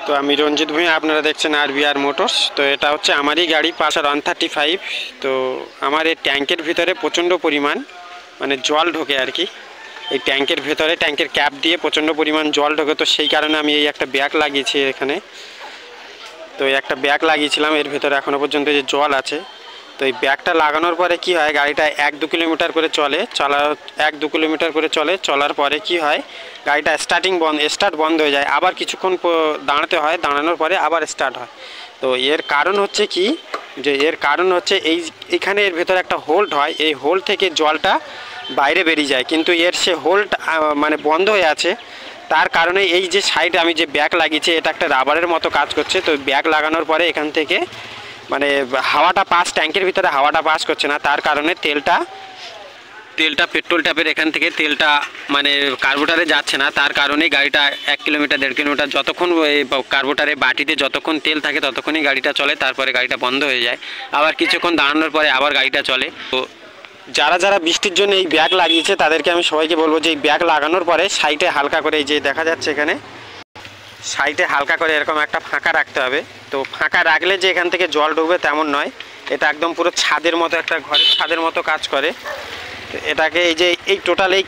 তো আমি রঞ্জিত ভূঁইয়া, আপনারা দেখছেন RBR মোটরস। তো এটা হচ্ছে আমারই গাড়ি পালসার 135। তো আমার এই ট্যাঙ্কের ভিতরে প্রচণ্ড পরিমাণ মানে জল ঢোকে আর কি। এই ট্যাঙ্কের ভেতরে ট্যাঙ্কের ক্যাপ দিয়ে প্রচণ্ড পরিমাণ জল ঢোকে। তো সেই কারণে আমি এই একটা ব্যাগ লাগিয়েছি এখানে। তো এই একটা ব্যাগ লাগিয়েছিলাম, এর ভেতরে এখনও পর্যন্ত যে জল আছে। তো এই ব্যাগটা লাগানোর পরে কি হয়, গাড়িটা 1-2 কিলোমিটার করে চলে, 1-2 কিলোমিটার করে চলার পরে কি হয়, গাড়িটা স্টার্ট বন্ধ হয়ে যায়। আবার কিছুক্ষণ দাঁড়াতে হয়, দাঁড়ানোর পরে আবার স্টার্ট হয়। তো এর কারণ হচ্ছে কি, যে এর কারণ হচ্ছে এইখানে এর ভেতরে একটা হোল্ড হয়, এই হোল্ড থেকে জলটা বাইরে বেরিয়ে যায়, কিন্তু এর সে হোল্ড মানে বন্ধ হয়ে আছে। তার কারণে এই যে সাইডে আমি যে ব্যাগ লাগিয়েছি, এটা একটা রাবারের মতো কাজ করছে। তো ব্যাগ লাগানোর পরে এখান থেকে মানে হাওয়াটা ট্যাঙ্কের ভিতরে হাওয়াটা পাস করছে না। তার কারণে তেলটা পেট্রোল ট্যাপের এখান থেকে তেলটা মানে কার্বোরেটরে যাচ্ছে না। তার কারণে গাড়িটা 1 কিলোমিটার 1.5 কিলোমিটার যতক্ষণ কার্বোরেটরে বাটিতে যতক্ষণ তেল থাকে ততক্ষণই গাড়িটা চলে, তারপরে গাড়িটা বন্ধ হয়ে যায়। আবার কিছুক্ষণ দাঁড়ানোর পরে আবার গাড়িটা চলে। তো যারা বৃষ্টির জন্য এই ব্যাগ লাগিয়েছে তাদেরকে আমি সবাইকে বলবো যে এই ব্যাগ লাগানোর পরে সাইডে হালকা করে, এই যে দেখা যাচ্ছে এখানে সাইডে হালকা করে এরকম একটা ফাঁকা রাখতে হবে। তো ফাঁকা রাখলে যে এখান থেকে জল ঢুকবে তেমন নয়, এটা একদম পুরো ছাদের মতো, একটা ঘরের ছাদের মতো কাজ করে। এটাকে এই যে এই টোটাল এই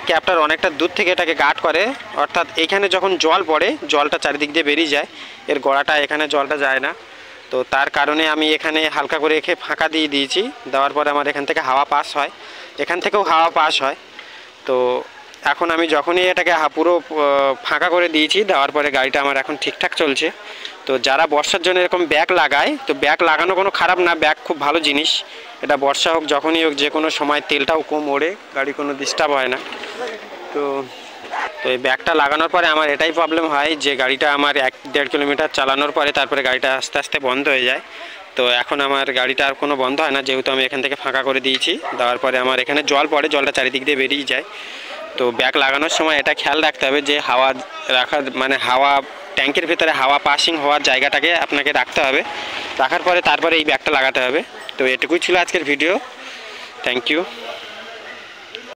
ক্যাপটার অনেকটা দূর থেকে এটাকে গার্ড করে, অর্থাৎ এখানে যখন জল পড়ে জলটা চারিদিক দিয়ে বেরিয়ে যায়, এর গোড়াটা এখানে জলটা যায় না। তো তার কারণে আমি এখানে হালকা করে রেখে ফাঁকা দিয়ে দিয়েছি। দেওয়ার পরে আমার এখান থেকে হাওয়া পাস হয়, এখান থেকেও হাওয়া পাস হয়। তো এখন আমি যখনই এটাকে পুরো ফাঁকা করে দিয়েছি, দেওয়ার পরে গাড়িটা আমার এখন ঠিকঠাক চলছে। তো যারা বর্ষার জন্য এরকম ব্যাগ লাগায়, তো ব্যাগ লাগানো কোনো খারাপ না, ব্যাগ খুব ভালো জিনিস। এটা বর্ষা হোক যখনই হোক যে কোনো সময় তেলটাও কম ওড়ে, গাড়ি কোনো ডিস্টার্ব হয় না। তো এই ব্যাগটা লাগানোর পরে আমার এটাই প্রবলেম হয় যে গাড়িটা আমার 1-1.5 কিলোমিটার চালানোর পরে তারপরে গাড়িটা আস্তে আস্তে বন্ধ হয়ে যায়। তো এখন আমার গাড়িটা আর কোনো বন্ধ হয় না, যেহেতু আমি এখান থেকে ফাঁকা করে দিয়েছি। দেওয়ার পরে আমার এখানে জল পড়ে, জলটা চারিদিক দিয়ে বেরিয়ে যায়। তো ব্যাগ লাগানোর সময় এটা খেয়াল রাখতে হবে যে হাওয়া মানে হাওয়া ট্যাঙ্কের ভেতরে হাওয়া পাসিং হওয়ার জায়গাটাকে আপনাকে রাখতে হবে। রাখার পরে তারপরে এই ব্যাগটা লাগাতে হবে। তো এটুকুই ছিল আজকের ভিডিও। Thank you.